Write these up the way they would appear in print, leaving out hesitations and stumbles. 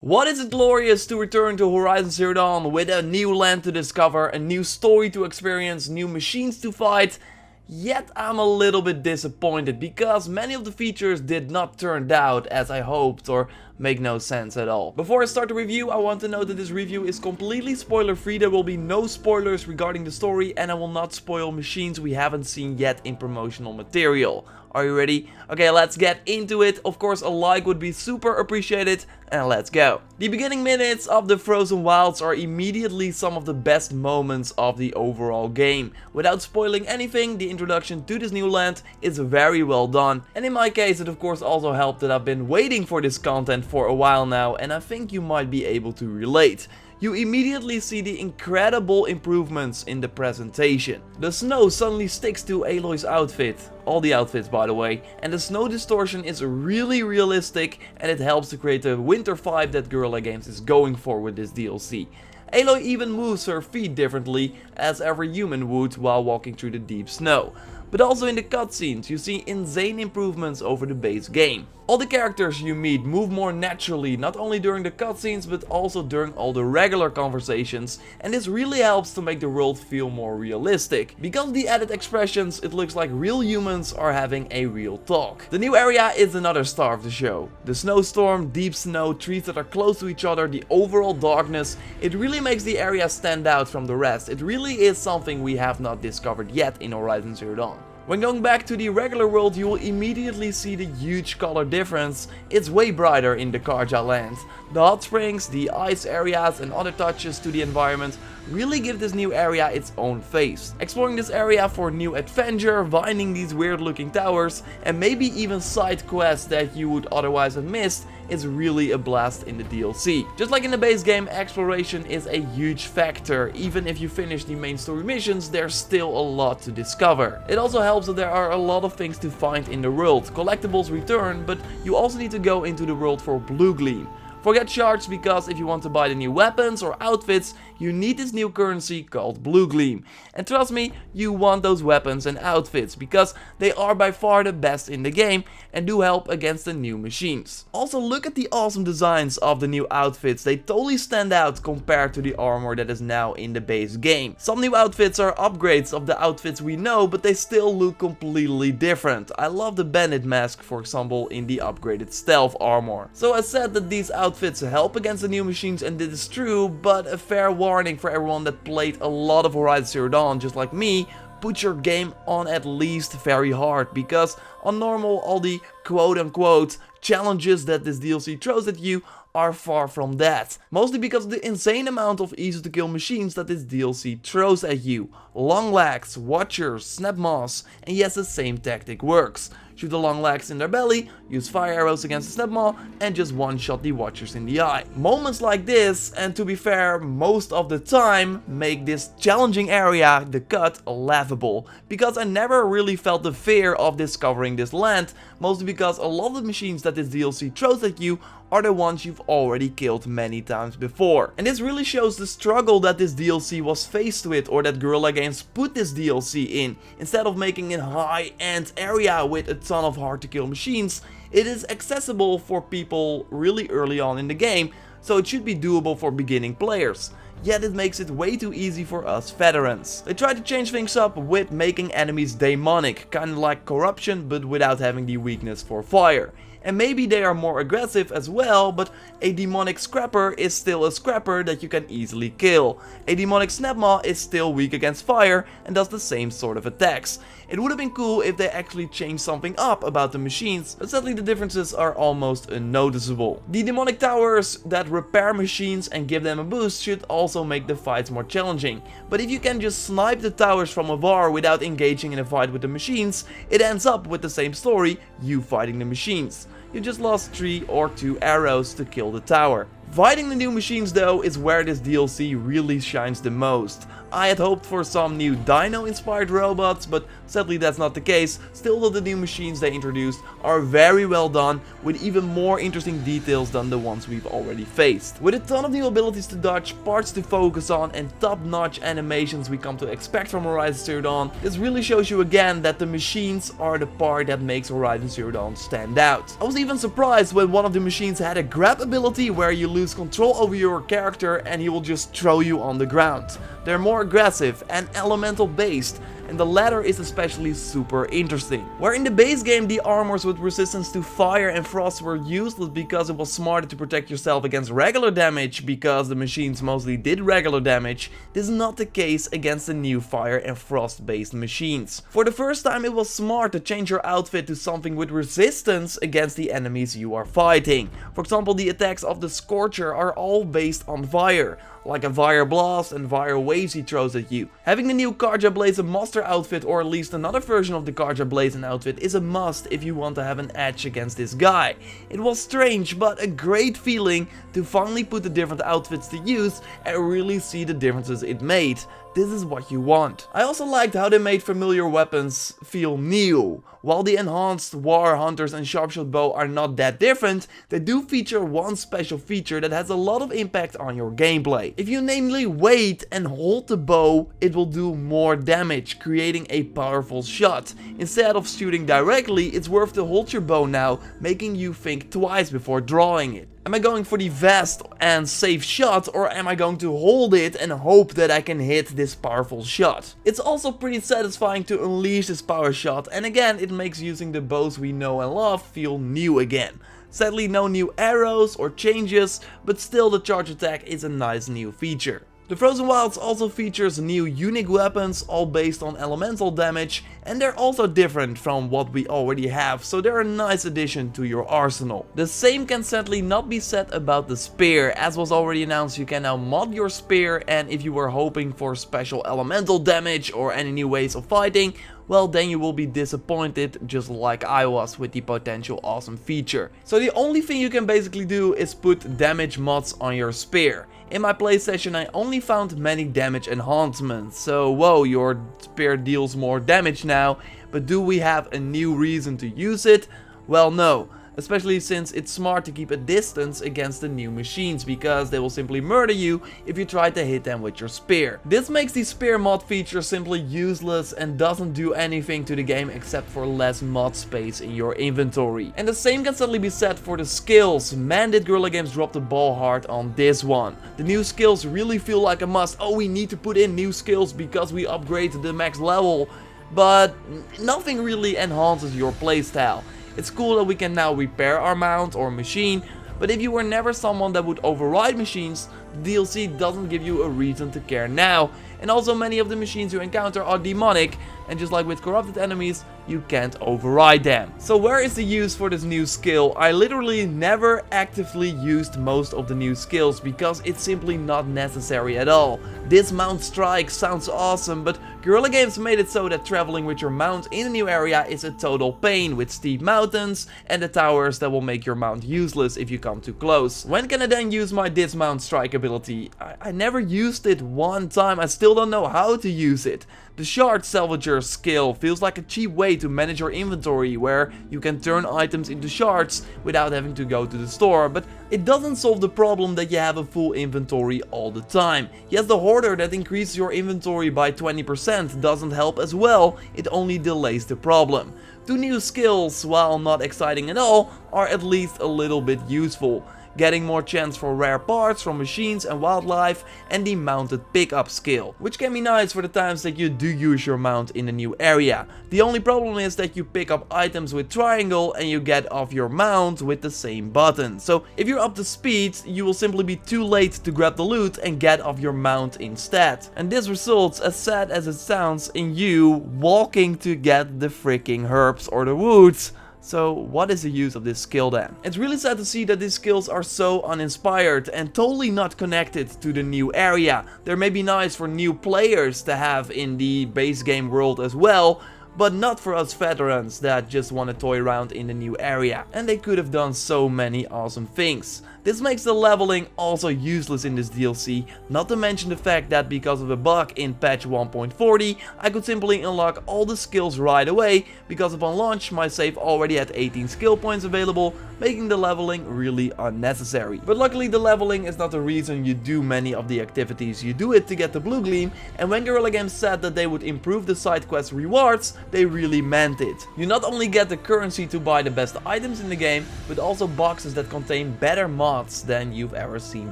What is it glorious to return to Horizon Zero Dawn with a new land to discover, a new story to experience, new machines to fight. Yet I'm a little bit disappointed because many of the features did not turn out as I hoped or make no sense at all. Before I start the review, I want to note that this review is completely spoiler free. There will be no spoilers regarding the story and I will not spoil machines we haven't seen yet in promotional material. Are you ready? Okay, let's get into it. Of course, a like would be super appreciated and let's go. The beginning minutes of the Frozen Wilds are immediately some of the best moments of the overall game. Without spoiling anything, the introduction to this new land is very well done. And in my case, it of course also helped that I've been waiting for this content for a while now and I think you might be able to relate. You immediately see the incredible improvements in the presentation. The snow suddenly sticks to Aloy's outfit, all the outfits by the way, and the snow distortion is really realistic and it helps to create the winter vibe that Guerrilla Games is going for with this DLC. Aloy even moves her feet differently as every human would while walking through the deep snow. But also in the cutscenes you see insane improvements over the base game. All the characters you meet move more naturally, not only during the cutscenes but also during all the regular conversations, and this really helps to make the world feel more realistic. Because of the added expressions, it looks like real humans are having a real talk. The new area is another star of the show. The snowstorm, deep snow, trees that are close to each other, the overall darkness, it really makes the area stand out from the rest. It really is something we have not discovered yet in Horizon Zero Dawn. When going back to the regular world, you will immediately see the huge color difference. It's way brighter in the Karja land. The hot springs, the ice areas and other touches to the environment really give this new area its own face. Exploring this area for new adventure, finding these weird looking towers and maybe even side quests that you would otherwise have missed is really a blast in the DLC. Just like in the base game, exploration is a huge factor. Even if you finish the main story missions, there's still a lot to discover. It also helps that there are a lot of things to find in the world. Collectibles return, but you also need to go into the world for Blue Gleam. Forget shards because if you want to buy the new weapons or outfits, you need this new currency called Blue Gleam. And trust me, you want those weapons and outfits because they are by far the best in the game and do help against the new machines. Also look at the awesome designs of the new outfits, they totally stand out compared to the armor that is now in the base game. Some new outfits are upgrades of the outfits we know, but they still look completely different. I love the bandit mask for example in the upgraded stealth armor. So I said that these outfits help against the new machines and this is true, but a fair warning for everyone that played a lot of Horizon Zero Dawn just like me, put your game on at least very hard because on normal all the quote-unquote challenges that this DLC throws at you are far from that. Mostly because of the insane amount of easy to kill machines that this DLC throws at you. Long legs, watchers, snap maws, and yes, the same tactic works. Shoot the long legs in their belly, use fire arrows against the snap maw, and just one-shot the watchers in the eye. Moments like this, and to be fair, most of the time, make this challenging area, the cut, laughable. Because I never really felt the fear of discovering this land, mostly because a lot of the machines that this DLC throws at you are the ones you've already killed many times before. And this really shows the struggle that this DLC was faced with, or that Guerrilla Games put this DLC in. Instead of making a high-end area with a ton of hard to kill machines, it is accessible for people really early on in the game, so it should be doable for beginning players. Yet it makes it way too easy for us veterans. They try to change things up with making enemies demonic, kinda like corruption but without having the weakness for fire. And maybe they are more aggressive as well, but a demonic scrapper is still a scrapper that you can easily kill. A demonic snapmaw is still weak against fire and does the same sort of attacks. It would have been cool if they actually changed something up about the machines, but sadly the differences are almost unnoticeable. The demonic towers that repair machines and give them a boost should also make the fights more challenging. But if you can just snipe the towers from afar without engaging in a fight with the machines, it ends up with the same story, you fighting the machines. You just lost 3 or 2 arrows to kill the tower. Fighting the new machines though is where this DLC really shines the most. I had hoped for some new dino inspired robots, but sadly that's not the case. Still though, the new machines they introduced are very well done, with even more interesting details than the ones we've already faced. With a ton of new abilities to dodge, parts to focus on and top-notch animations we come to expect from Horizon Zero Dawn, this really shows you again that the machines are the part that makes Horizon Zero Dawn stand out. I was even surprised when one of the machines had a grab ability where you lose control over your character and he will just throw you on the ground. They're more aggressive and elemental based, and the latter is especially super interesting. Where in the base game the armors with resistance to fire and frost were useless because it was smarter to protect yourself against regular damage because the machines mostly did regular damage, this is not the case against the new fire and frost based machines. For the first time it was smart to change your outfit to something with resistance against the enemies you are fighting. For example, the attacks of the Scorcher are all based on fire, like a fire blast and fire waves he throws at you. Having the new Karja Blazon Master outfit, or at least another version of the Karja Blazon outfit, is a must if you want to have an edge against this guy. It was strange but a great feeling to finally put the different outfits to use and really see the differences it made. This is what you want. I also liked how they made familiar weapons feel new. While the enhanced War Hunters and Sharpshot Bow are not that different, they do feature one special feature that has a lot of impact on your gameplay. If you namely wait and hold the bow, it will do more damage, creating a powerful shot. Instead of shooting directly, it's worth to hold your bow now, making you think twice before drawing it. Am I going for the fast and safe shot, or am I going to hold it and hope that I can hit this powerful shot? It's also pretty satisfying to unleash this power shot, and again it makes using the bows we know and love feel new again. Sadly no new arrows or changes, but still the charge attack is a nice new feature. The Frozen Wilds also features new unique weapons, all based on elemental damage, and they're also different from what we already have, so they're a nice addition to your arsenal. The same can sadly not be said about the spear. As was already announced, you can now mod your spear, and if you were hoping for special elemental damage or any new ways of fighting, well then you will be disappointed, just like I was with the potential awesome feature. So the only thing you can basically do is put damage mods on your spear. In my play session I only found many damage enhancements, so whoa, your spear deals more damage now, but do we have a new reason to use it? Well no. Especially since it's smart to keep a distance against the new machines, because they will simply murder you if you try to hit them with your spear. This makes the spear mod feature simply useless and doesn't do anything to the game except for less mod space in your inventory. And the same can certainly be said for the skills. Man, did Guerrilla Games drop the ball hard on this one. The new skills really feel like a must. Oh, we need to put in new skills because we upgrade to the max level, but nothing really enhances your playstyle. It's cool that we can now repair our mount or machine, but if you were never someone that would override machines, the DLC doesn't give you a reason to care now. And also many of the machines you encounter are demonic, and just like with corrupted enemies, you can't override them. So where is the use for this new skill? I literally never actively used most of the new skills because it's simply not necessary at all. Dismount Strike sounds awesome, but Guerrilla Games made it so that traveling with your mount in a new area is a total pain, with steep mountains and the towers that will make your mount useless if you come too close. When can I then use my Dismount Strike ability? I never used it one time, I still don't know how to use it. The Shard Salvager skill feels like a cheap way to manage your inventory, where you can turn items into shards without having to go to the store, but it doesn't solve the problem that you have a full inventory all the time. Yes, the Hoarder that increases your inventory by 20% doesn't help as well, it only delays the problem. Two new skills, while not exciting at all, are at least a little bit useful. Getting more chance for rare parts from machines and wildlife, and the mounted pickup skill, which can be nice for the times that you do use your mount in a new area. The only problem is that you pick up items with triangle and you get off your mount with the same button. So if you're up to speed, you will simply be too late to grab the loot and get off your mount instead. And this results, as sad as it sounds, in you walking to get the freaking herbs or the woods. So what is the use of this skill then? It's really sad to see that these skills are so uninspired and totally not connected to the new area. They may be nice for new players to have in the base game world as well, but not for us veterans that just want to toy around in the new area. And they could have done so many awesome things. This makes the leveling also useless in this DLC, not to mention the fact that because of a bug in patch 1.40, I could simply unlock all the skills right away, because upon launch my save already had 18 skill points available, making the leveling really unnecessary. But luckily the leveling is not the reason you do many of the activities, you do it to get the blue gleam, and when Guerrilla Games said that they would improve the side quest rewards, they really meant it. You not only get the currency to buy the best items in the game, but also boxes that contain better mods mods than you've ever seen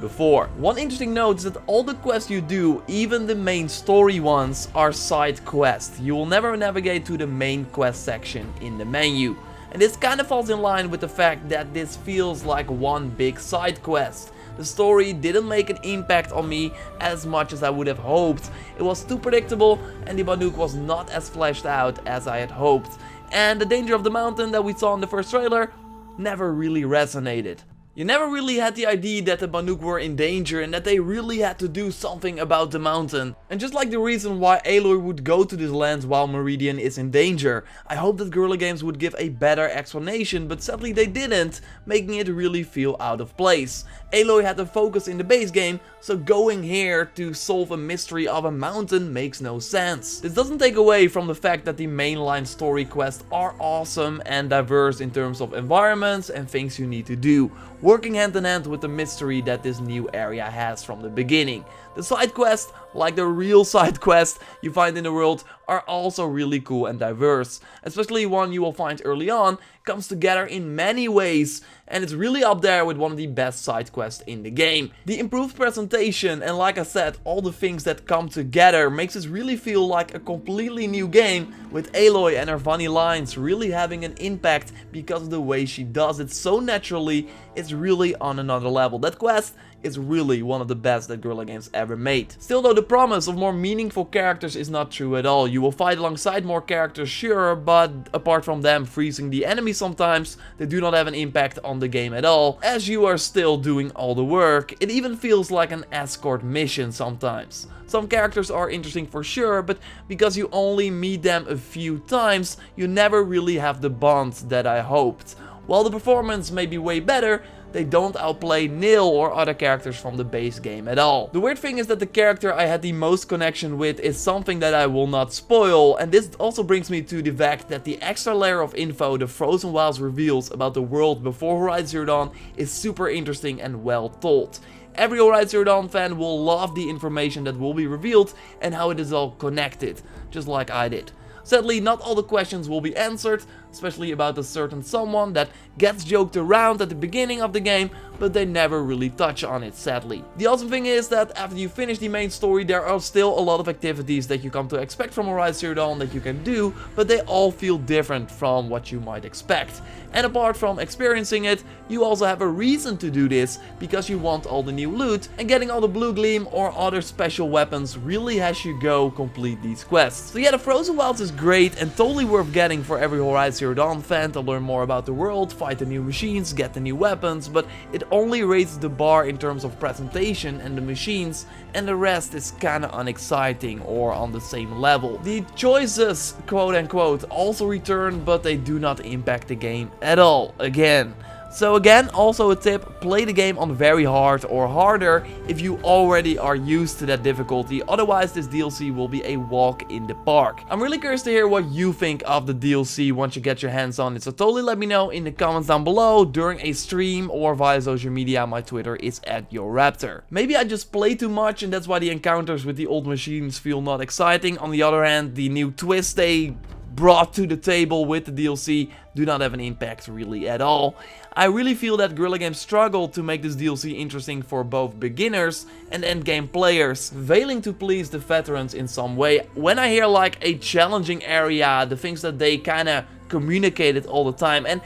before. One interesting note is that all the quests you do, even the main story ones, are side quests. You will never navigate to the main quest section in the menu. And this kind of falls in line with the fact that this feels like one big side quest. The story didn't make an impact on me as much as I would have hoped. It was too predictable and the Banuk was not as fleshed out as I had hoped. And the danger of the mountain that we saw in the first trailer never really resonated. You never really had the idea that the Banuk were in danger and that they really had to do something about the mountain. And just like the reason why Aloy would go to this land while Meridian is in danger, I hope that Guerrilla Games would give a better explanation, but sadly they didn't, making it really feel out of place. Aloy had to focus in the base game, so going here to solve a mystery of a mountain makes no sense. This doesn't take away from the fact that the mainline story quests are awesome and diverse in terms of environments and things you need to do, working hand in hand with the mystery that this new area has from the beginning. The side quests, like the real side quests you find in the world, are also really cool and diverse. Especially one you will find early on, comes together in many ways, and it's really up there with one of the best side quests in the game. The improved presentation and, like I said, all the things that come together makes this really feel like a completely new game, with Aloy and her funny lines really having an impact because of the way she does it so naturally. It's really on another level. That quest is really one of the best that Guerrilla Games ever made. Still though, the promise of more meaningful characters is not true at all. You will fight alongside more characters, sure, but apart from them freezing the enemy sometimes, they do not have an impact on the game at all, as you are still doing all the work. It even feels like an escort mission sometimes. Some characters are interesting for sure, but because you only meet them a few times, you never really have the bond that I hoped. While the performance may be way better, they don't outplay Nil or other characters from the base game at all. The weird thing is that the character I had the most connection with is something that I will not spoil, and this also brings me to the fact that the extra layer of info the Frozen Wilds reveals about the world before Horizon Zero Dawn is super interesting and well told. Every Horizon Zero Dawn fan will love the information that will be revealed and how it is all connected, just like I did. Sadly, not all the questions will be answered, especially about a certain someone that gets joked around at the beginning of the game, but they never really touch on it, sadly. The awesome thing is that after you finish the main story, there are still a lot of activities that you come to expect from Horizon Zero Dawn that you can do, but they all feel different from what you might expect. And apart from experiencing it, you also have a reason to do this, because you want all the new loot, and getting all the blue gleam or other special weapons really has you go complete these quests. So yeah, the Frozen Wilds is great and totally worth getting for every Horizon Zero Dawn fan to learn more about the world, fight the new machines, get the new weapons, but it only raises the bar in terms of presentation and the machines, and the rest is kinda unexciting or on the same level. The choices, quote unquote, also return, but they do not impact the game at all, again. So again, also a tip, play the game on very hard or harder if you already are used to that difficulty, otherwise this DLC will be a walk in the park. I'm really curious to hear what you think of the DLC once you get your hands on it, so totally let me know in the comments down below, during a stream or via social media. My Twitter is @JorRaptor. Maybe I just play too much and that's why the encounters with the old machines feel not exciting. On the other hand, the new twists they brought to the table with the DLC do not have an impact really at all. I really feel that Guerrilla Games struggled to make this DLC interesting for both beginners and endgame players, failing to please the veterans in some way. When I hear like a challenging area, the things that they kinda communicated all the time, and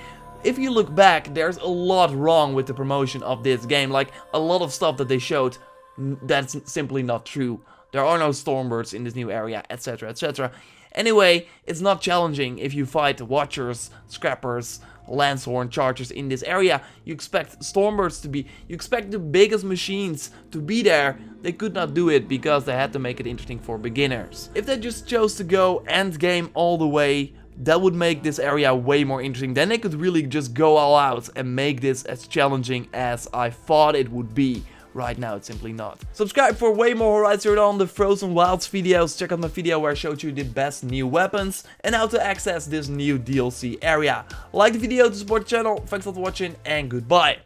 if you look back, there's a lot wrong with the promotion of this game, like a lot of stuff that they showed that's simply not true. There are no Stormbirds in this new area, etc, etc. Anyway, it's not challenging if you fight Watchers, Scrappers, Lancehorn Chargers in this area. You expect Stormbirds to be, you expect the biggest machines to be there. They could not do it because they had to make it interesting for beginners. If they just chose to go end game all the way, that would make this area way more interesting. Then they could really just go all out and make this as challenging as I thought it would be. Right now, it's simply not. Subscribe for way more Horizon Zero Dawn, the Frozen Wilds videos. Check out my video where I showed you the best new weapons and how to access this new DLC area. Like the video to support the channel. Thanks for watching and goodbye.